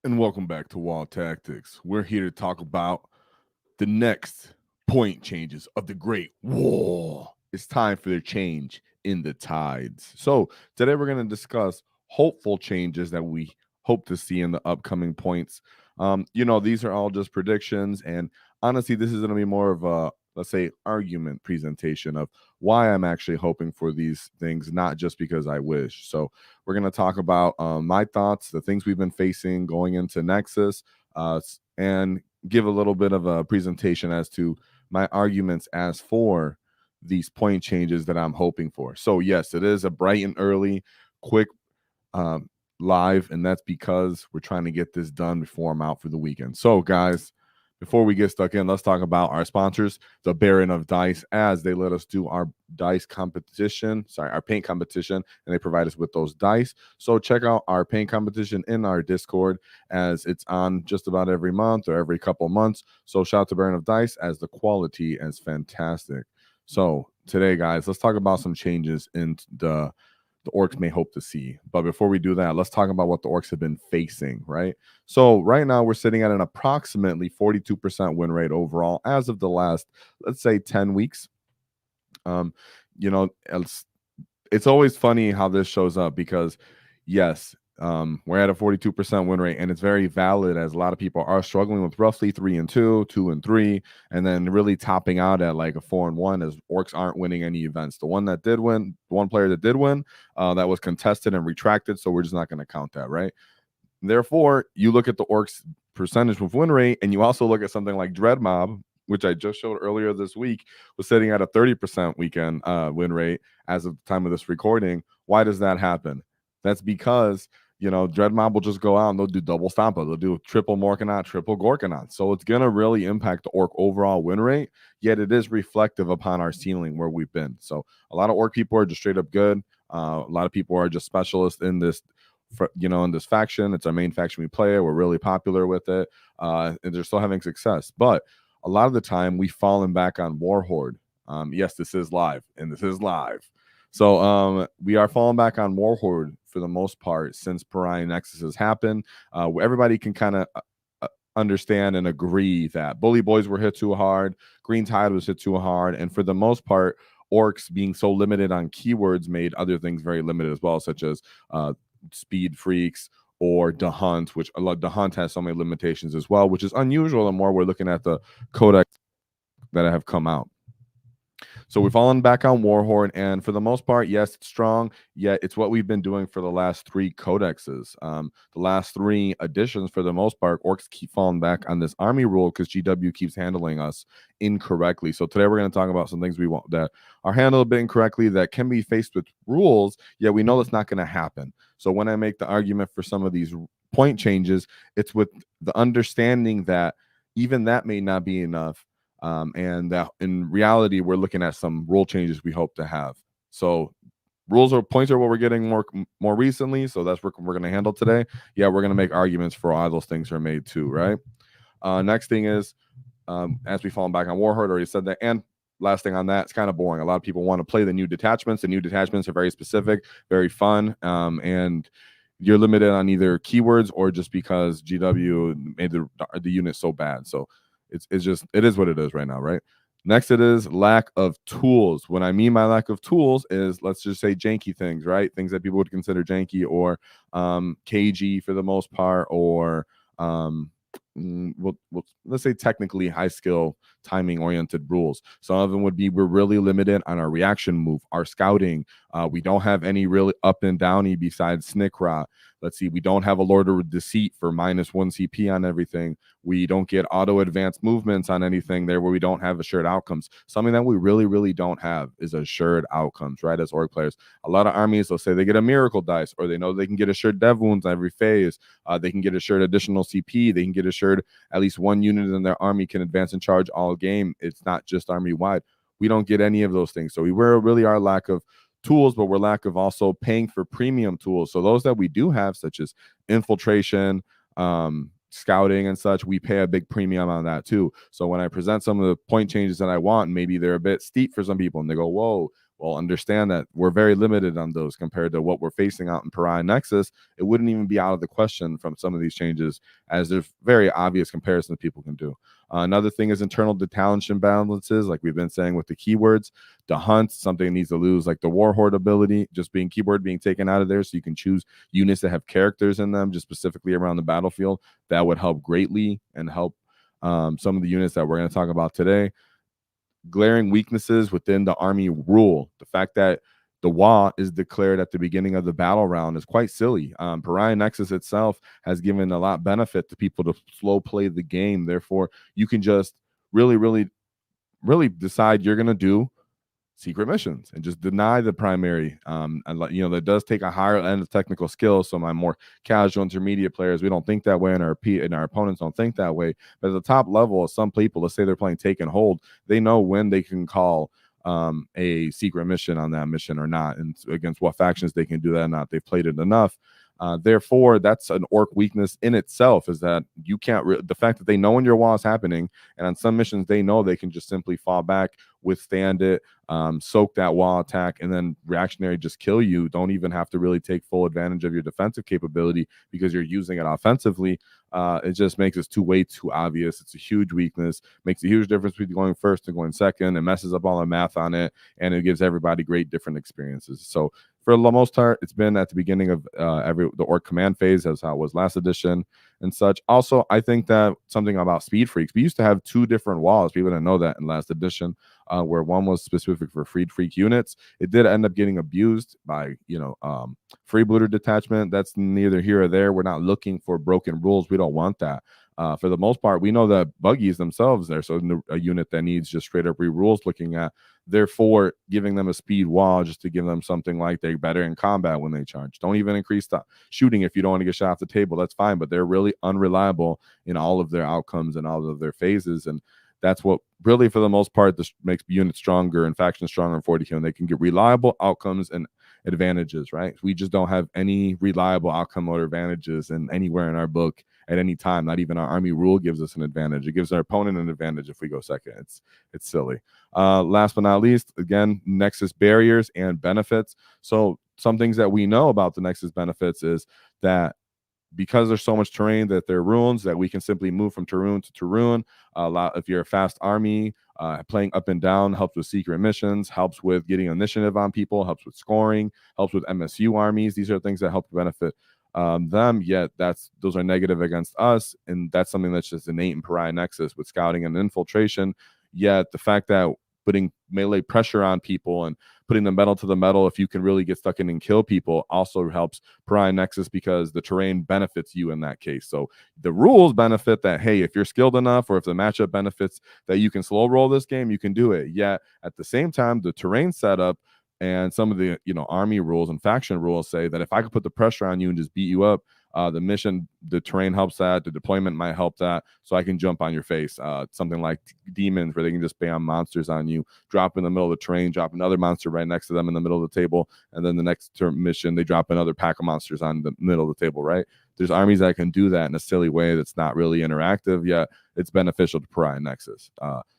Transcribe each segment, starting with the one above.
And welcome back to Wild Tactics. We're here to talk about the next point changes of the Great WAAAGH. It's time for the change in the tides. So today we're going to discuss hopeful changes that we hope to see in the upcoming points. These are all just predictions, and honestly, this is going to be more of a, let's say, argument presentation of why I'm actually hoping for these things, not just because I wish. So we're going to talk about my thoughts, the things we've been facing going into Nexus, and give a little bit of a presentation as to my arguments as for these point changes that I'm hoping for. So yes, it is a bright and early, quick live, and that's because we're trying to get this done before I'm out for the weekend. So guys, before we get stuck in, let's talk about our sponsors, the Baron of Dice, as they let us do our dice competition, our paint competition, and they provide us with those dice. So check out our paint competition in our Discord, as it's on just about every month or every couple months. So shout out to Baron of Dice, as the quality is fantastic. So today, guys, let's talk about some changes in the Orks may hope to see. But before we do that, let's talk about what the Orks have been facing, right? So right now we're sitting at an approximately 42% win rate overall as of the last, let's say, 10 weeks. You know, it's always funny how this shows up because, yes, we're at a 42% win rate, and it's very valid, as a lot of people are struggling with roughly 3-2, 2-3, and then really topping out at like a 4-1, as Orks aren't winning any events. The one that did win, the one player that did win, that was contested and retracted, so we're just not going to count that, right? Therefore, you look at the Orks percentage with win rate, and you also look at something like Dread Mob, which I just showed earlier this week, was sitting at a 30% weekend win rate as of the time of this recording. Why does that happen? That's because, Dread Mob will just go out and they'll do double Stampa. They'll do triple Morkanaut, triple Gorkanaut. So it's going to really impact the Ork overall win rate, yet it is reflective upon our ceiling where we've been. So a lot of Ork people are just straight up good. A lot of people are just specialists in this, in this faction. It's our main faction we play. We're really popular with it, and they're still having success. But a lot of the time, we've fallen back on Warhorde. Yes, this is live, and this is live. So we are falling back on Warhorde for the most part since Pariah Nexus has happened. Everybody can kind of understand and agree that Bully Boys were hit too hard, Green Tide was hit too hard, and for the most part, Orks being so limited on keywords made other things very limited as well, such as Speed Freaks or the Hunt, which the Hunt has so many limitations as well, which is unusual, and more we're looking at the codex that have come out. So we've fallen back on Warhorde, and for the most part, yes, it's strong, yet it's what we've been doing for the last 3 codexes. The last 3 editions, for the most part, Orks keep falling back on this army rule because GW keeps handling us incorrectly. So today we're going to talk about some things we want that are handled a bit incorrectly, that can be faced with rules, yet we know that's not going to happen. So when I make the argument for some of these point changes, it's with the understanding that even that may not be enough. And that in reality, we're looking at some rule changes we hope to have. So rules or points are what we're getting more recently. So that's what we're going to handle today. Yeah, we're going to make arguments for why those things are made too, right? Next thing is, as we fall back on Warhorde, already said that. And last thing on that, it's kind of boring. A lot of people want to play the new detachments. The new detachments are very specific, very fun, and you're limited on either keywords or just because GW made the unit so bad. So it is what it is right now, right? Next, it is lack of tools. What I mean by lack of tools is, let's just say, janky things, right? Things that people would consider janky, or KG for the most part, or let's say technically high skill timing oriented rules. Some of them would be, we're really limited on our reaction move, our scouting. We don't have any really up and downy besides Snikra. Let's see, we don't have a Lord of Deceit for -1 CP on everything. We don't get auto advanced movements on anything there, where we don't have assured outcomes. Something that we really, really don't have is assured outcomes, right? As Ork players, a lot of armies, they'll say they get a miracle dice, or they know they can get assured dev wounds on every phase. They can get assured additional CP. They can get assured at least 1 unit in their army can advance and charge all game. It's not just army wide. We don't get any of those things. So we really are lack of tools, but we're lack of also paying for premium tools. So those that we do have, such as infiltration, scouting and such, we pay a big premium on that too. So when I present some of the point changes that I want, maybe they're a bit steep for some people, and they go, whoa, Well, understand that we're very limited on those compared to what we're facing out in Pariah Nexus. It wouldn't even be out of the question from some of these changes, as there's very obvious comparisons people can do. Another thing is internal to talent imbalances, like we've been saying with the keywords. The hunt, something needs to lose, like the Warhorde ability, just being keyword being taken out of there, so you can choose units that have characters in them, just specifically around the battlefield. That would help greatly and help some of the units that we're going to talk about today. Glaring weaknesses within the army rule. The fact that the WAAAGH is declared at the beginning of the battle round is quite silly. Pariah Nexus itself has given a lot of benefit to people to slow play the game. Therefore, you can just really decide you're going to do secret missions and just deny the primary. And that does take a higher end of technical skill. So my more casual intermediate players, we don't think that way, and our opponents don't think that way. But at the top level, some people, let's say they're playing take and hold, they know when they can call a secret mission on that mission or not, and against what factions they can do that or not. They've played it enough. Therefore, that's an orc weakness in itself, is that you can't the fact that they know when your WAAAGH is happening, and on some missions they know they can just simply fall back, withstand it, soak that WAAAGH attack, and then reactionary just kill you. Don't even have to really take full advantage of your defensive capability because you're using it offensively. It just makes it way too obvious. It's a huge weakness, makes a huge difference between going first and going second. It messes up all the math on it, and it gives everybody great different experiences. So for the most part, it's been at the beginning of the orc command phase, as how it was last edition and such. Also, I think that something about speed freaks. We used to have 2 different walls. People didn't know that in last edition, where one was specific for freak units. It did end up getting abused by freebooter detachment. That's neither here or there. We're not looking for broken rules. We don't want that. For the most part, we know that buggies themselves there, so a unit that needs just straight up re-rules looking at. Therefore, giving them a speed wall just to give them something like they're better in combat when they charge. Don't even increase the shooting if you don't want to get shot off the table. That's fine, but they're really unreliable in all of their outcomes and all of their phases. And that's what really, for the most part, this makes units stronger and factions stronger in 40K, and they can get reliable outcomes and advantages, right? We just don't have any reliable outcome or advantages in anywhere in our book at any time. Not even our army rule gives us an advantage. It gives our opponent an advantage if we go second. It's silly. Last but not least, again, Nexus barriers and benefits. So some things that we know about the Nexus benefits is that because there's so much terrain, that there are runes that we can simply move from Tarun to Tarun. If you're a fast army, playing up and down helps with secret missions, helps with getting initiative on people, helps with scoring, helps with MSU armies. These are things that help benefit them, yet those are negative against us, and that's something that's just innate in Pariah Nexus with scouting and infiltration. Yet the fact that putting melee pressure on people and putting the metal to the metal, if you can really get stuck in and kill people, also helps Pariah Nexus because the terrain benefits you in that case. So the rules benefit that, hey, if you're skilled enough, or if the matchup benefits that you can slow roll this game, you can do it. Yet at the same time, the terrain setup and some of the army rules and faction rules say that if I could put the pressure on you and just beat you up, the terrain helps that, the deployment might help that, so I can jump on your face. Something like demons, where they can just spam monsters on you, drop in the middle of the terrain, drop another monster right next to them in the middle of the table, and then the next mission they drop another pack of monsters on the middle of the table, right? There's armies that can do that in a silly way that's not really interactive, yet it's beneficial to Pariah Nexus.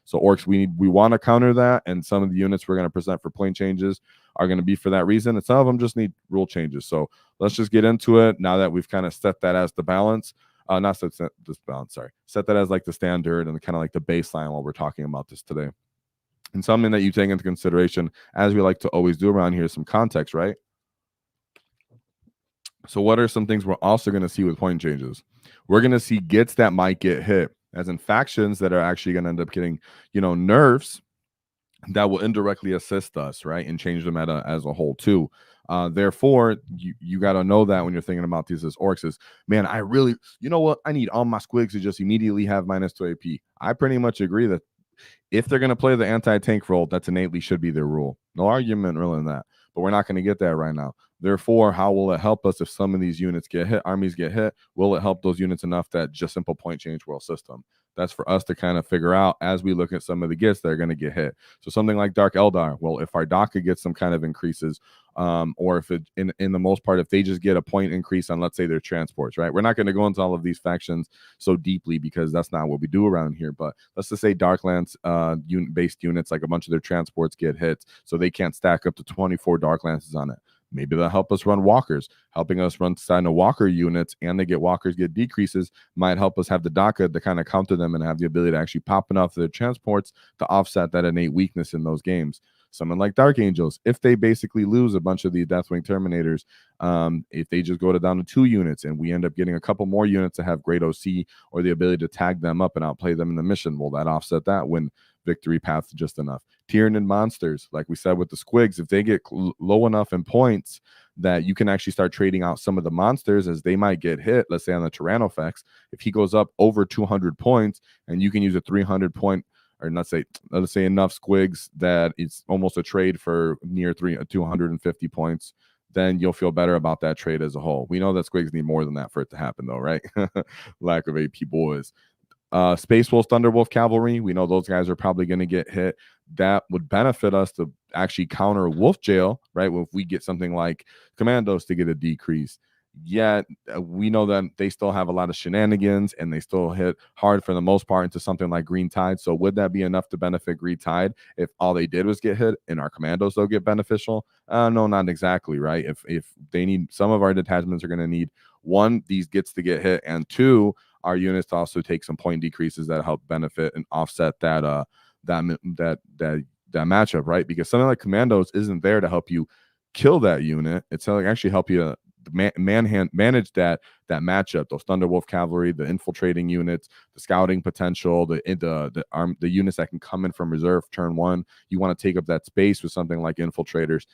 So Orks, we want to counter that, and some of the units we're going to present for point changes are going to be for that reason, and some of them just need rule changes. So let's just get into it now that we've kind of set that as the balance. Not set this balance, sorry. Set that as like the standard and kind of like the baseline while we're talking about this today. And something that you take into consideration, as we like to always do around here, some context, right? So what are some things we're also going to see with point changes? We're going to see gets that might get hit, as in factions that are actually going to end up getting, nerfs that will indirectly assist us, right, and change the meta as a whole too. Therefore, you got to know that when you're thinking about these as Orks is, man, I really, I need all my squigs to just immediately have -2 AP. I pretty much agree that if they're going to play the anti-tank role, that's innately should be their rule. No argument really in that, but we're not going to get that right now. Therefore, how will it help us if some of these units get hit, armies get hit? Will it help those units enough that just simple point change will assist them? That's for us to kind of figure out as we look at some of the gifts that are going to get hit. So something like Dark Eldar, well, if our dakka gets some kind of increases, or if it in the most part, if they just get a point increase on, let's say, their transports, right? We're not going to go into all of these factions so deeply because that's not what we do around here. But let's just say Darklands based units, like a bunch of their transports get hit, so they can't stack up to 24 Darklances on it. Maybe they'll help us run walkers. Helping us run sign of walker units and they get walkers get decreases might help us have the dakka to kind of counter them and have the ability to actually pop enough of their transports to offset that innate weakness in those games. Someone like Dark Angels, if they basically lose a bunch of the Deathwing Terminators, if they just go down to 2 units and we end up getting a couple more units to have great OC or the ability to tag them up and outplay them in the mission, will that offset that win victory path just enough? Tyranid monsters, like we said with the squigs, if they get low enough in points that you can actually start trading out some of the monsters as they might get hit, let's say on the Tyrannofex, if he goes up over 200 points and you can use a 300 point, or let's say enough squigs that it's almost a trade for near 250 points, then you'll feel better about that trade as a whole. We know that squigs need more than that for it to happen though, right? Lack of AP boys. Space Wolves, Thunderwolf Cavalry, we know those guys are probably going to get hit. That would benefit us to actually counter Wolf Jail, right? Well, if we get something like Commandos to get a decrease. Yet we know that they still have a lot of shenanigans and they still hit hard for the most part into something like Green Tide. So would that be enough to benefit Green Tide if all they did was get hit and our commandos they'll get beneficial? No, not exactly, right? If they need, some of our detachments are going to need, 1, these gets to get hit, and 2, our units to also take some point decreases that help benefit and offset that matchup, right? Because something like Commandos isn't there to help you kill that unit. It's like actually help you manage that matchup. Those Thunderwolf Cavalry, the infiltrating units, the scouting potential, the units that can come in from reserve turn 1. You want to take up that space with something like infiltrators.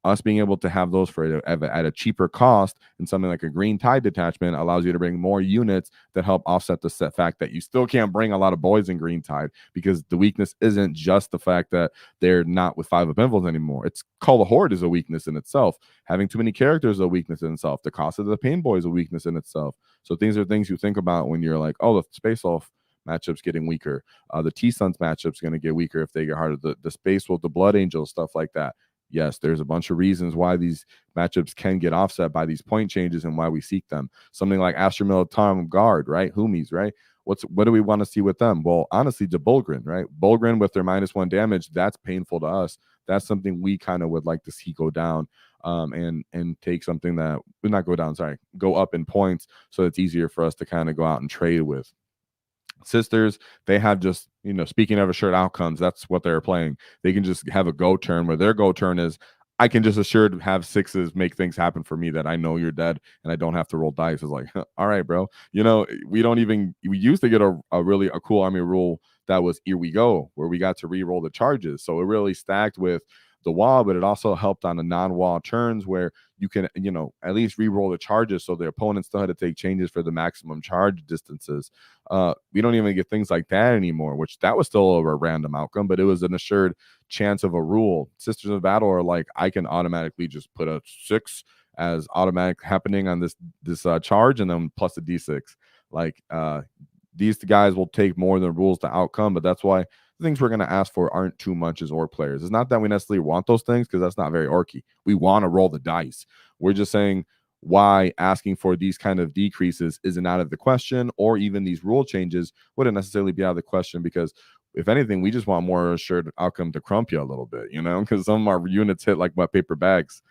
Us being able to have those at a cheaper cost and something like a Green Tide detachment allows you to bring more units that help offset the fact that you still can't bring a lot of boys in Green Tide, because the weakness isn't just the fact that they're not with 5 up invulns anymore. It's called a horde is a weakness in itself. Having too many characters is a weakness in itself. The cost of the Pain Boy is a weakness in itself. So these are things you think about when you're like, oh, the Space Wolf matchup's getting weaker. The T-Suns matchup's going to get weaker if they get harder. The Space Wolf, the Blood Angels, stuff like that. Yes, there's a bunch of reasons why these matchups can get offset by these point changes and why we seek them. Something like Astra Militarum Guard, right? Humis, right? What do we want to see with them? Well, honestly, the Bulgrin, right? Bulgrin with their -1 damage, that's painful to us. That's something we kind of would like to see go down, and take something that would not go down, go up in points, so it's easier for us to kind of go out and trade with. Sisters, they have just, speaking of assured outcomes, that's what they're playing. They can just have a go turn where their go turn is, I can just assured have 6s make things happen for me that I know you're dead and I don't have to roll dice. It's like, all right, bro. We used to get a really cool army rule that was Here We Go, where we got to re-roll the charges. So it really stacked with the wall, but it also helped on the non-wall turns where you can, at least re-roll the charges so the opponent still had to take changes for the maximum charge distances. We don't even get things like that anymore, which that was still a random outcome, but it was an assured chance of a rule. Sisters of Battle are like, I can automatically just put a 6 as automatic happening on this charge and then plus a d6. Like, these guys will take more than rules to outcome, but that's why the things we're going to ask for aren't too much as orc players. It's not that we necessarily want those things, because that's not very orky. We want to roll the dice. We're just saying why asking for these kind of decreases isn't out of the question, or even these rule changes wouldn't necessarily be out of the question, because if anything, we just want more assured outcome to crump you a little bit, because some of our units hit like wet paper bags.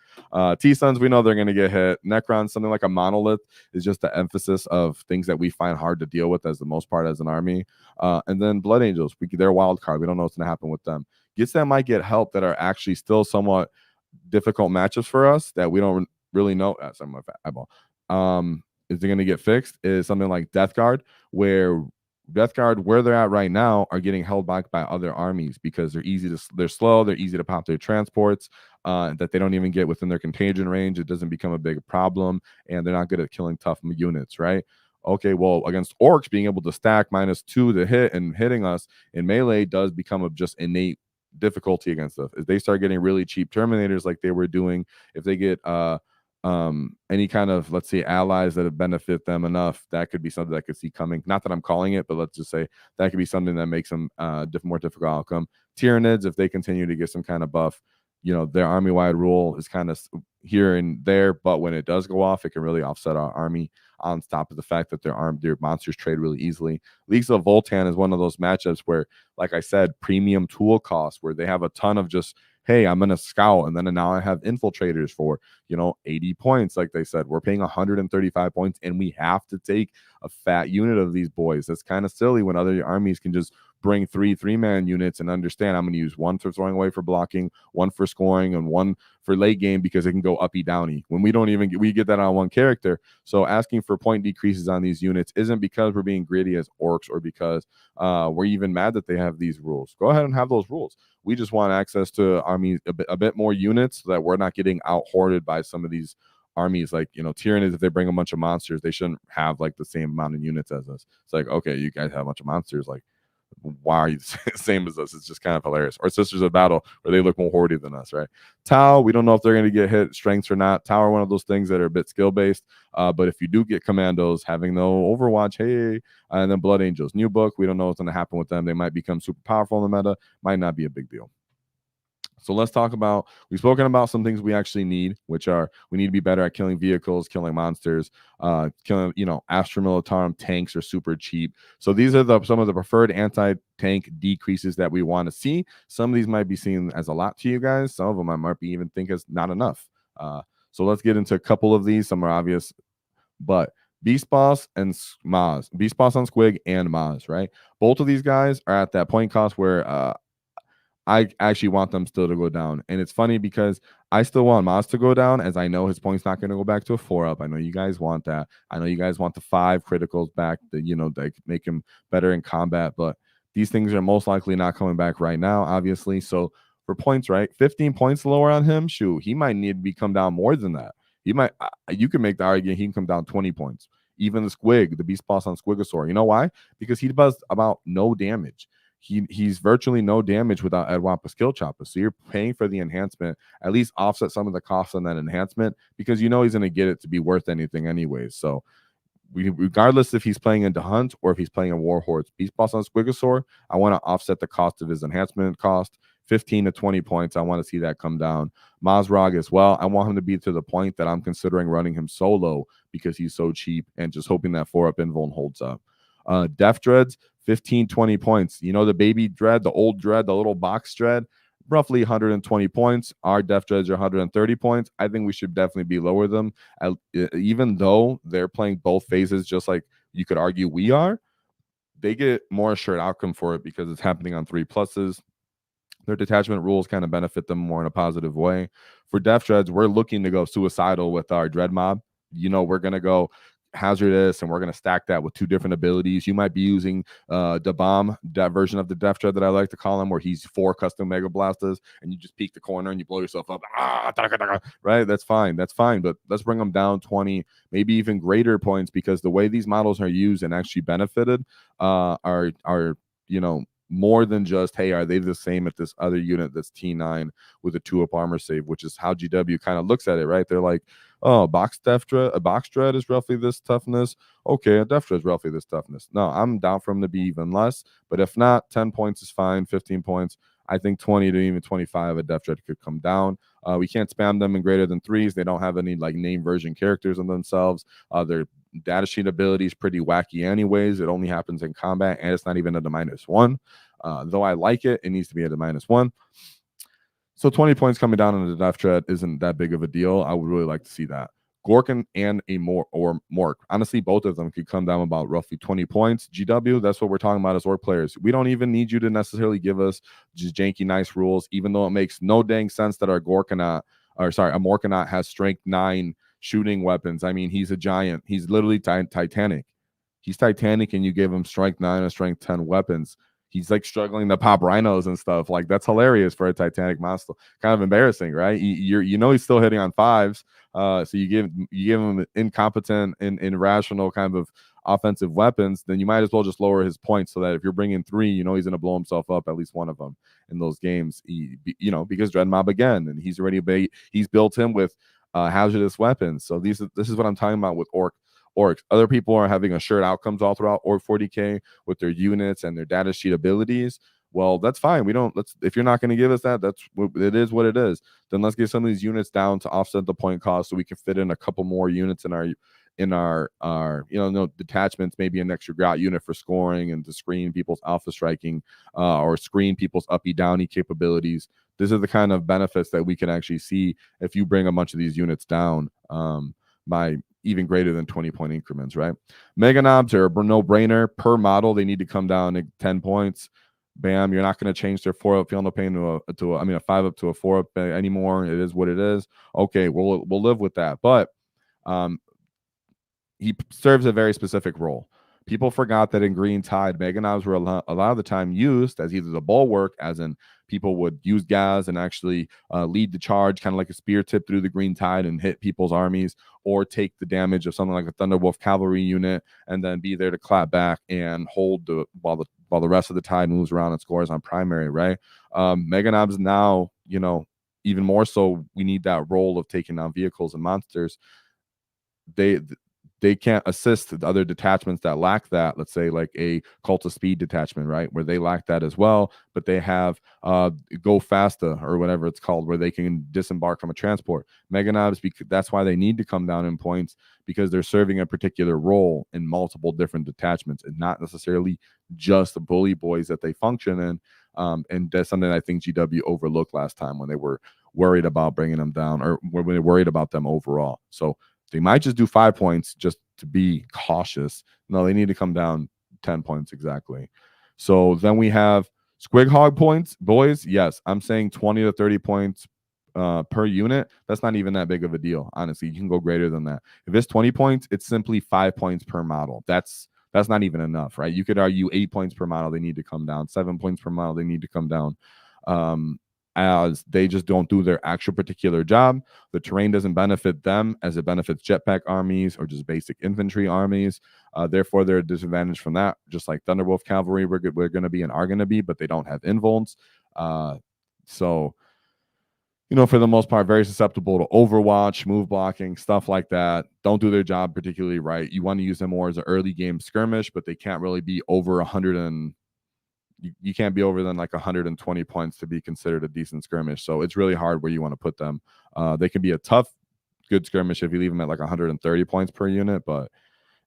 T-Suns, we know they're going to get hit. Necron, something like a monolith, is just the emphasis of things that we find hard to deal with as the most part as an army. And then Blood Angels, they're wild card. We don't know what's going to happen with them. Gets that might get help that are actually still somewhat difficult matchups for us that we don't really know. Sorry, my eyeball. Is it going to get fixed? Is something like Death Guard, where they're at right now are getting held back by other armies because they're slow, they're easy to pop their transports, that they don't even get within their contagion range. It doesn't become a big problem, and they're not good at killing tough units, right? Okay, well, against Orks, being able to stack -2 to hit and hitting us in melee does become a just innate difficulty against us. If they start getting really cheap Terminators like they were doing, if they get any kind of, let's say, allies that have benefit them enough, that could be something that I could see coming. Not that I'm calling it, but let's just say that could be something that makes them more difficult outcome. Tyranids, if they continue to get some kind of buff, their army-wide rule is kind of here and there, but when it does go off, it can really offset our army, on top of the fact that their monsters trade really easily. Leagues of Voltan is one of those matchups where, like I said, premium tool costs, where they have a ton of just, hey, I'm going to scout, and then now I have infiltrators for 80 points. Like they said, we're paying 135 points, and we have to take a fat unit of these boys. That's kind of silly when other armies can just bring three-man units and understand I'm going to use one for throwing away for blocking, one for scoring, and one for late game because it can go uppy downy. When we don't even we get that on one character. So asking for point decreases on these units isn't because we're being greedy as orcs or because we're even mad that they have these rules. Go ahead and have those rules. We just want access to armies, a bit more units, so that we're not getting out hoarded by some of these armies. Like, Tyranids, if they bring a bunch of monsters, they shouldn't have like the same amount of units as us. It's like, okay, you guys have a bunch of monsters, like, why are you the same as us? It's just kind of hilarious. Or Sisters of Battle, where they look more hoardy than us, right? Tau, we don't know if they're going to get hit strengths or not. Tau are one of those things that are a bit skill based, but if you do get commandos having no Overwatch, hey, and then Blood Angels, new book, we don't know what's going to happen with them. They might become super powerful in the meta, might not be a big deal. So let's talk about, we've spoken about some things we actually need, which are, we need to be better at killing vehicles, killing monsters, killing, Astra Militarum tanks are super cheap. So these are some of the preferred anti-tank decreases that we want to see. Some of these might be seen as a lot to you guys. Some of them I might be even think as not enough. So let's get into a couple of these. Some are obvious, but Beast Boss and Maz, Beast Boss on Squig and Maz, right? Both of these guys are at that point cost where I actually want them still to go down. And it's funny because I still want Maz to go down, as I know his point's not going to go back to a 4-up. I know you guys want that. I know you guys want the 5 criticals back that, that make him better in combat. But these things are most likely not coming back right now, obviously. So for points, right, 15 points lower on him, shoot, he might need to come down more than that. He might, you can make the argument he can come down 20 points. Even the Squig, the Beast Boss on Squigosaur. You know why? Because he does about no damage. He's virtually no damage without Edwampa skill chopper. So you're paying for the enhancement, at least offset some of the costs on that enhancement, because he's going to get it to be worth anything anyways. So regardless if he's playing into Hunt or if he's playing in Warhordes, Beast Boss on Squigosaur, I want to offset the cost of his enhancement cost, 15 to 20 points. I want to see that come down. Mazrog as well. I want him to be to the point that I'm considering running him solo because he's so cheap and just hoping that 4-up invuln holds up. Death Dreads, 15, 20 points. The baby dread, the old dread, the little box dread, roughly 120 points. Our Death Dreads are 130 points. I think we should definitely be lower them, even though they're playing both phases, just like you could argue we are. They get more assured outcome for it because it's happening on 3+. Their detachment rules kind of benefit them more in a positive way. For Death Dreads, we're looking to go suicidal with our Dread Mob. We're going to go hazardous, and we're going to stack that with 2 different abilities. You might be using the bomb, that version of the Death Dread that I like to call him, where he's 4 custom Mega Blasters, and you just peek the corner and you blow yourself up. Right? That's fine. But let's bring them down 20, maybe even greater points, because the way these models are used and actually benefited are more than just, hey, are they the same at this other unit that's T9 with a 2-up armor save, which is how GW kind of looks at it, right? They're like, oh, a box dread is roughly this toughness. Okay, a Death Dread is roughly this toughness. No, I'm down for them to be even less, but if not, 10 points is fine, 15 points. I think 20 to even 25 a Death Dread could come down. We can't spam them in greater than 3s. They don't have any like name version characters on themselves. Their data sheet ability is pretty wacky anyways. It only happens in combat, and it's not even at a -1. Though I like it, it needs to be at a -1. So 20 points coming down on the Death Dread isn't that big of a deal. I would really like to see that. Gorkin and a Mork. Honestly, both of them could come down about roughly 20 points. GW, that's what we're talking about as Orc players. We don't even need you to necessarily give us just janky, nice rules, even though it makes no dang sense that our a Morkanaut has strength 9 shooting weapons. I mean, he's a giant. He's literally Titanic. He's Titanic, and you give him strength 9 and strength 10 weapons. He's like struggling to pop rhinos and stuff. Like, that's hilarious for a Titanic monster. Kind of embarrassing, right? He's still hitting on 5s. So you give him incompetent and irrational kind of offensive weapons, then you might as well just lower his points so that if you're bringing 3, he's going to blow himself up, at least one of them in those games. Because Dread Mob again, and he's built him with hazardous weapons. So this is what I'm talking about with Orks. Other people are having assured outcomes all throughout Ork 40K with their units and their data sheet abilities. Well, that's fine. If you're not going to give us that, it is what it is. Then let's get some of these units down to offset the point cost so we can fit in a couple more units in our detachments, maybe an extra grout unit for scoring and to screen people's alpha striking or screen people's uppy downy capabilities. These are the kind of benefits that we can actually see if you bring a bunch of these units down by even greater than 20-point increments, right? Mega knobs are a no-brainer per model. They need to come down to 10 points. Bam, you're not going to change their 4-up Feel No Pain to a 5-up to a 4-up anymore. It is what it is. Okay, we'll live with that. But he serves a very specific role. People forgot that in Green Tide, Mega Knobs were a lot of the time used as either the bulwark, as in people would use gas and actually lead the charge, kind of like a spear tip through the Green Tide and hit people's armies, or take the damage of something like a Thunderwolf cavalry unit and then be there to clap back and hold while the rest of the tide moves around and scores on primary, right? Mega Knobs now, even more so, we need that role of taking down vehicles and monsters. They can't assist the other detachments that lack that, let's say like a Cult of Speed detachment, right, where they lack that as well, but they have Go Fasta or whatever it's called, where they can disembark from a transport. Mega Knobs, that's why they need to come down in points, because they're serving a particular role in multiple different detachments and not necessarily just the bully boys that they function in. And that's something I think GW overlooked last time when they were worried about bringing them down, or when they worried about them overall. So they might just do 5 points just to be cautious. No, they need to come down 10 points exactly. So then we have Squig Hog points, boys. Yes, I'm saying 20 to 30 points per unit. That's not even that big of a deal, honestly. You can go greater than that. If it's 20 points, it's simply 5 points per model. That's not even enough, right? You could argue 8 points per model, they need to come down. 7 points per model, they need to come down. As they just don't do their actual particular job. The terrain doesn't benefit them as it benefits jetpack armies or just basic infantry armies. Therefore, they're a disadvantage from that. Just like Thunderwolf cavalry, we're going to be and are going to be, but they don't have invulns. So, for the most part, very susceptible to Overwatch, move blocking, stuff like that. Don't do their job particularly right. You want to use them more as an early game skirmish, but they can't really be over 100 and you can't be over than like 120 points to be considered a decent skirmish. So it's really hard where you want to put them. They can be a tough, good skirmish if you leave them at like 130 points per unit, but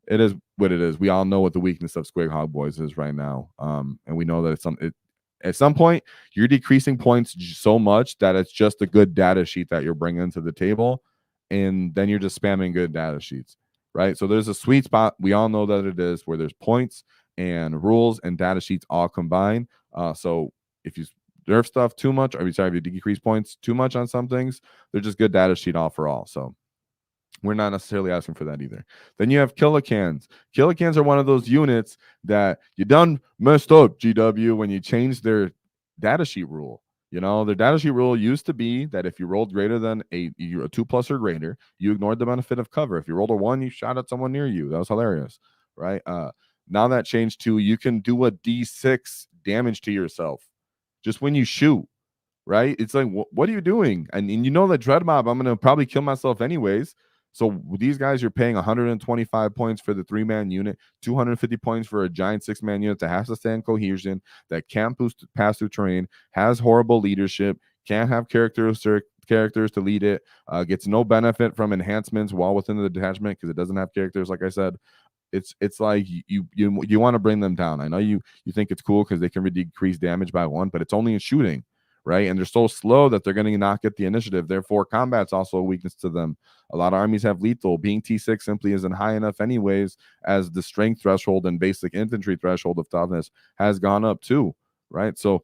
it is what it is. We all know what the weakness of Squig Hog Boys is right now. And we know that at some point, you're decreasing points so much that it's just a good data sheet that you're bringing to the table. And then you're just spamming good data sheets, right? So there's a sweet spot. We all know that it is where there's points and rules and data sheets all combined. So if you nerf stuff too much, if you decrease points too much on some things, they're just good data sheet all for all. So we're not necessarily asking for that either. Then you have Killicans. Killicans are one of those units that you done messed up, GW, when you changed their data sheet rule. Their data sheet rule used to be that if you rolled greater than a 2+ or greater, you ignored the benefit of cover. If you rolled a 1, you shot at someone near you. That was hilarious, right? Now that changed to you can do a D6 damage to yourself just when you shoot, right? It's like, what are you doing? And that Dread Mob, I'm going to probably kill myself anyways. So these guys, you're paying 125 points for the 3-man unit, 250 points for a giant 6-man unit that has to stand cohesion, that can't pass through terrain, has horrible leadership, can't have characters to lead it, gets no benefit from enhancements while within the detachment because it doesn't have characters, like I said. It's like you want to bring them down. I know you think it's cool because they can decrease damage by 1, but it's only in shooting, right? And they're so slow that they're going to not get the initiative. Therefore, combat's also a weakness to them. A lot of armies have lethal. Being T6 simply isn't high enough anyways, as the strength threshold and basic infantry threshold of toughness has gone up too, right? So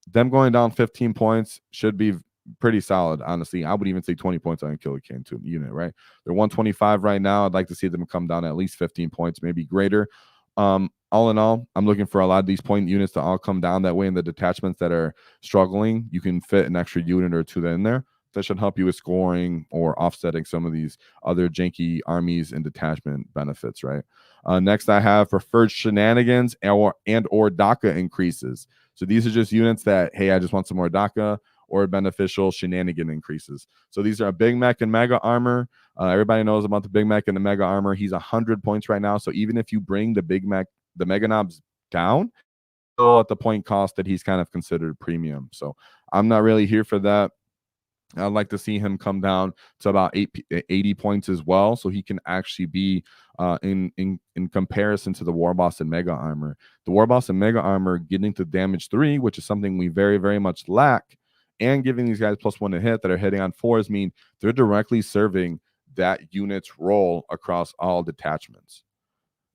them going down 15 points should be pretty solid, honestly. I would even say 20 points on a Killican unit, right? They're 125 right now. I'd like to see them come down at least 15 points, maybe greater. All in all, I'm looking for a lot of these point units to all come down that way. In the detachments that are struggling, you can fit an extra unit or two in there. That should help you with scoring or offsetting some of these other janky armies and detachment benefits, right? Next, I have preferred Shenanigans or dakka increases. So these are just units that, hey, I just want some more dakka, or beneficial shenanigan increases. So these are Big Mech and Mega Armor. Everybody knows about the Big Mech and the Mega Armor. He's 100 points right now. So even if you bring the Big Mech, the Mega Knobs down, still at the point cost that he's kind of considered premium. So I'm not really here for that. I'd like to see him come down to about 80 points as well, so he can actually be in comparison to the War Boss and Mega Armor. The War Boss and Mega Armor getting to damage 3, which is something we very, very much lack, and giving these guys +1 to hit that are hitting on 4s mean they're directly serving that unit's role across all detachments.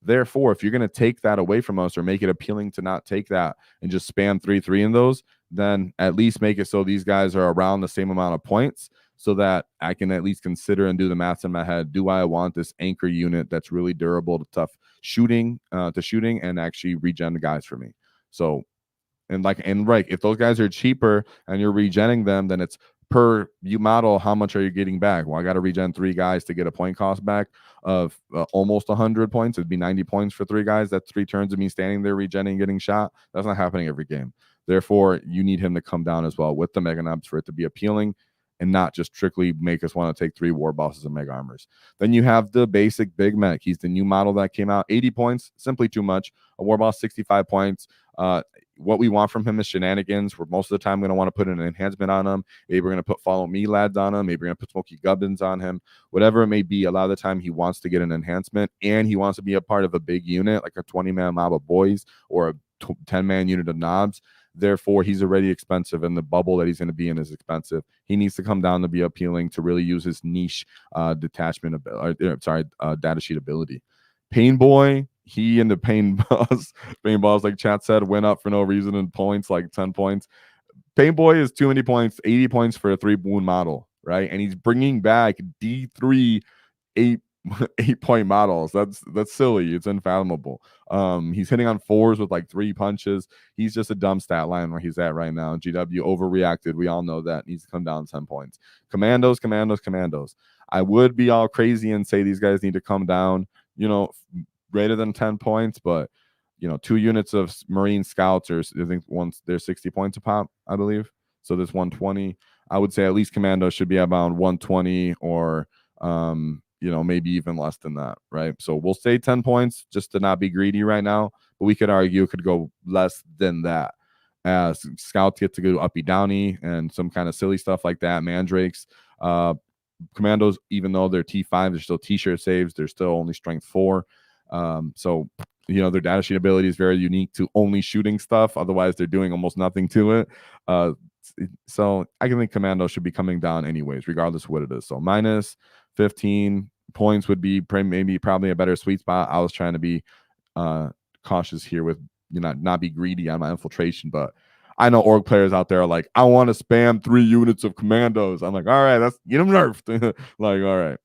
Therefore, if you're going to take that away from us or make it appealing to not take that and just spam 3/3 in those, then at least make it so these guys are around the same amount of points so that I can at least consider and do the maths in my head. Do I want this anchor unit that's really durable to tough shooting and actually regen the guys for me? So, and right, if those guys are cheaper and you're regenning them, then it's per you model, how much are you getting back? Well, I got to regen 3 guys to get a point cost back of almost 100 points. It'd be 90 points for 3 guys. That's 3 turns of me standing there regenning, getting shot. That's not happening every game. Therefore, you need him to come down as well with the Mega Knobs for it to be appealing and not just strictly make us want to take 3 War Bosses and Mega Armors. Then you have the basic Big Mech. He's the new model that came out. 80 points, simply too much. A War Boss, 65 points. What we want from him is shenanigans. We're most of the time going to want to put an enhancement on him. Maybe we're going to put Follow Me Lads on him. Maybe we're going to put Smoky Gubbins on him. Whatever it may be, a lot of the time he wants to get an enhancement and he wants to be a part of a big unit, like a 20-man mob of boys or a 10-man unit of knobs. Therefore, he's already expensive, and the bubble that he's going to be in is expensive. He needs to come down to be appealing to really use his niche data sheet ability. Pain Boy, he and the Pain Boss, like chat said, went up for no reason in points, like 10 points. Pain Boy is too many points, 80 points for a 3-wound model, right? And he's bringing back D3 8-point models. That's silly. It's unfathomable. He's hitting on 4s with like 3 punches. He's just a dumb stat line where he's at right now. GW overreacted. We all know that. Needs to come down 10 points. Commandos. I would be all crazy and say these guys need to come down, greater than 10 points, but 2 units of Marine Scouts, or I think once they're 60 points a pop, I believe. So there's 120. I would say at least Commandos should be about 120 or maybe even less than that, right? So we'll say 10 points just to not be greedy right now, but we could argue it could go less than that as Scouts get to go uppy downy and some kind of silly stuff like that. Mandrakes, Commandos, even though they're T5, they're still T-shirt saves. They're still only strength 4. So their data sheet ability is very unique to only shooting stuff. Otherwise, they're doing almost nothing to it. So I can think Commando should be coming down anyways, regardless of what it is. So minus 15 points would be probably a better sweet spot. I was trying to be cautious here with not be greedy on my infiltration, but I know org players out there are like, I want to spam 3 units of Commandos. I'm like, all right, let's get them nerfed. Like, all right.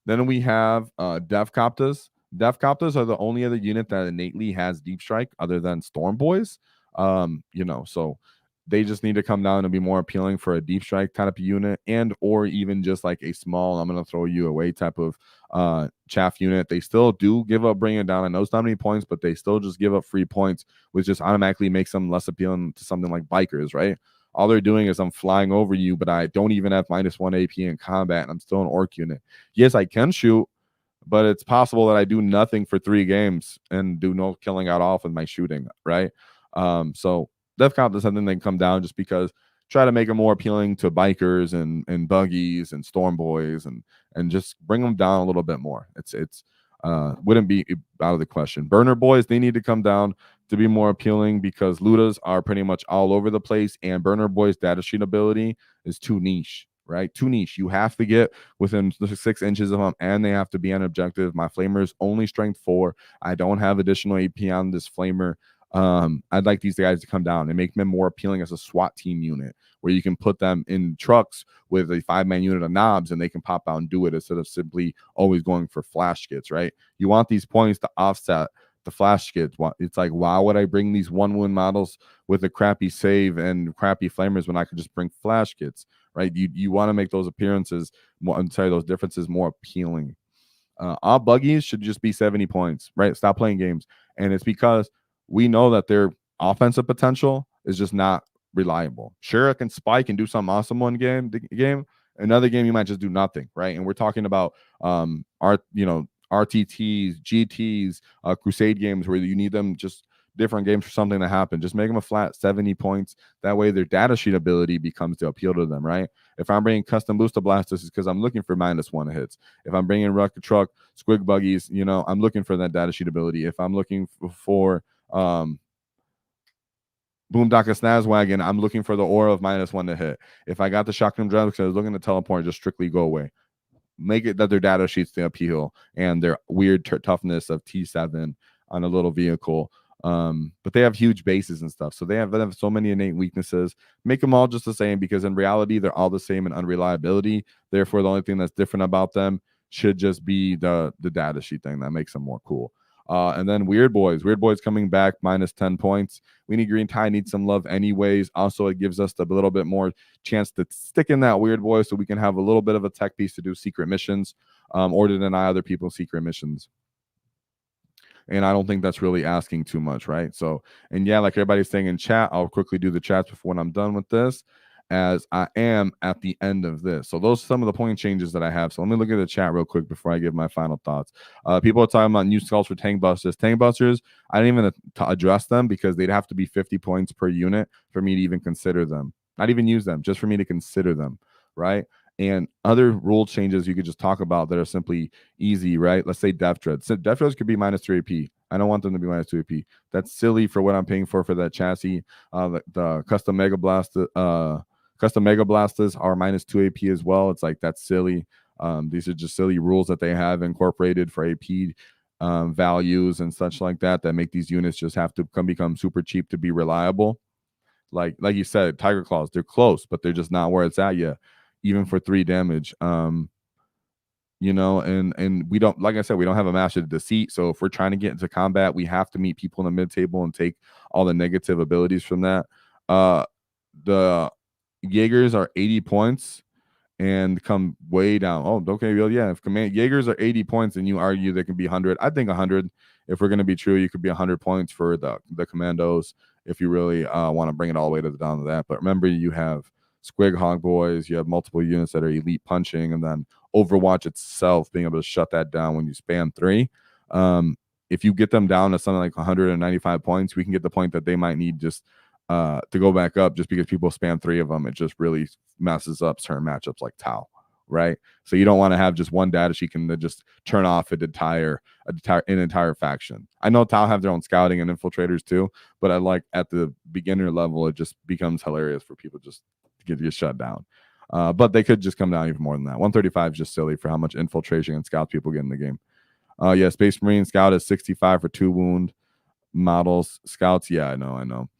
Then we have Devcopters. Devcopters are the only other unit that innately has deep strike other than Storm Boys. So they just need to come down and be more appealing for a deep strike type of unit, and or even just like a small, I'm going to throw you away type of chaff unit. They still do give up bringing it down. I know it's not many points, but they still just give up free points, which just automatically makes them less appealing to something like bikers, right? All they're doing is I'm flying over you, but I don't even have -1 AP in combat, and I'm still an orc unit. Yes, I can shoot, but it's possible that I do nothing for 3 games and do no killing at all with my shooting, right? So Devcop is something that can come down just because try to make it more appealing to bikers and buggies and storm boys and just bring them down a little bit more. It's wouldn't be out of the question. Burner boys, they need to come down to be more appealing because Ludas are pretty much all over the place, and burner boys data sheet ability is too niche, right? Too niche. You have to get within 6 inches of them, and they have to be an objective. My flamer is only strength 4. I don't have additional AP on this flamer. I'd like these guys to come down and make them more appealing as a SWAT team unit, where you can put them in trucks with a 5-man unit of knobs and they can pop out and do it instead of simply always going for flash skits, right? You want these points to offset the flash skits. It's like, why would I bring these 1-wound models with a crappy save and crappy flamers when I could just bring flash skits, right? You want to make those appearances those differences more appealing. All buggies should just be 70 points, right? Stop playing games. And it's because we know that their offensive potential is just not reliable. Sure, it can spike and do something awesome one game. Another game you might just do nothing, right? And we're talking about RTTs, GTs, Crusade games where you need them just different games for something to happen. Just make them a flat 70 points. That way their data sheet ability becomes to appeal to them, right? If I'm bringing custom booster blasters, it's because I'm looking for -1 hits. If I'm bringing rocket truck, squig buggies, I'm looking for that data sheet ability. If I'm looking for Boom Dakka Snaz Wagon, I'm looking for the aura of -1 to hit. If I got the shotgun drum because I was looking to teleport, just strictly go away. Make it that their data sheets to appeal and their weird toughness of T7 on a little vehicle. But they have huge bases and stuff. So they have so many innate weaknesses. Make them all just the same, because in reality, they're all the same in unreliability. Therefore, the only thing that's different about them should just be the data sheet thing that makes them more cool. And then Weird Boys coming back, -10 points. We need Green Tide, needs some love anyways. Also, it gives us a little bit more chance to stick in that Weird Boy so we can have a little bit of a tech piece to do secret missions, or to deny other people's secret missions. And I don't think that's really asking too much, right? So, and yeah, like everybody's saying in chat, I'll quickly do the chats before when I'm done with this, as I am at the end of this. So those are some of the point changes that I have. So let me look at the chat real quick before I give my final thoughts. People are talking about new skulls for tank busters. Tank busters, I didn't even address them because they'd have to be 50 points per unit for me to even consider them. Not even use them, just for me to consider them, right? And other rule changes you could just talk about that are simply easy, right? Let's say Death Dreads. So Death Dreads could be -3 AP. I don't want them to be -2 AP. That's silly for what I'm paying for that chassis. The custom Mega Blasters are -2 AP as well. It's like, that's silly. These are just silly rules that they have incorporated for AP values and such like that make these units just have to become super cheap to be reliable. Like you said, Tiger Claws, they're close, but they're just not where it's at yet, even for 3 damage. And we don't, like I said, we don't have a Master of Deceit. So if we're trying to get into combat, we have to meet people in the mid table and take all the negative abilities from that. The Jaegers are 80 points and come way down. Oh, okay. Well, yeah. If Jaegers are 80 points and you argue they can be 100, I think 100. If we're going to be true, you could be 100 points for the commandos if you really want to bring it all the way down to that. But remember, you have Squig Hog Boys, you have multiple units that are elite punching, and then Overwatch itself being able to shut that down when you spam 3. If you get them down to something like 195 points, we can get the point that they might need just to go back up, just because people spam 3 of them. It just really messes up certain matchups like Tau, right? So you don't want to have just one data sheet can just turn off an entire faction. I know Tau have their own scouting and infiltrators too, but I like at the beginner level, it just becomes hilarious for people just to get shut down. But they could just come down even more than that. 135 is just silly for how much infiltration and scouts people get in the game. Yeah, Space Marine Scout is 65 for 2 wound models. Scouts, yeah, I know.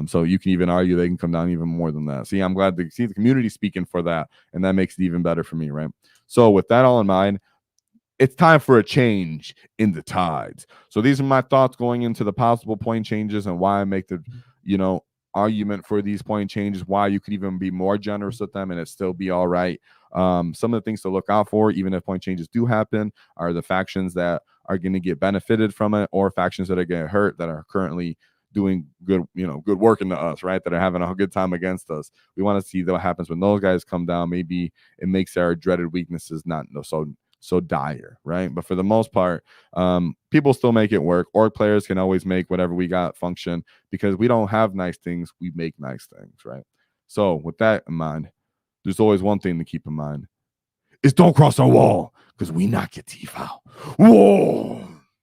So you can even argue they can come down even more than that. See, I'm glad to see the community speaking for that, and that makes it even better for me, right? So with that all in mind, it's time for a change in the tides. So these are my thoughts going into the possible point changes and why I make the, argument for these point changes, why you could even be more generous with them and it still be all right. Some of the things to look out for, even if point changes do happen, are the factions that are going to get benefited from it, or factions that are getting hurt that are currently doing good, good work into us, right? That are having a good time against us. We want to see what happens when those guys come down. Maybe it makes our dreaded weaknesses not so dire, right? But for the most part, people still make it work. Orc players can always make whatever we got function, because we don't have nice things, we make nice things, right? So with that in mind, there's always one thing to keep in mind, is don't cross our wall, because we not get T-foul. Whoa!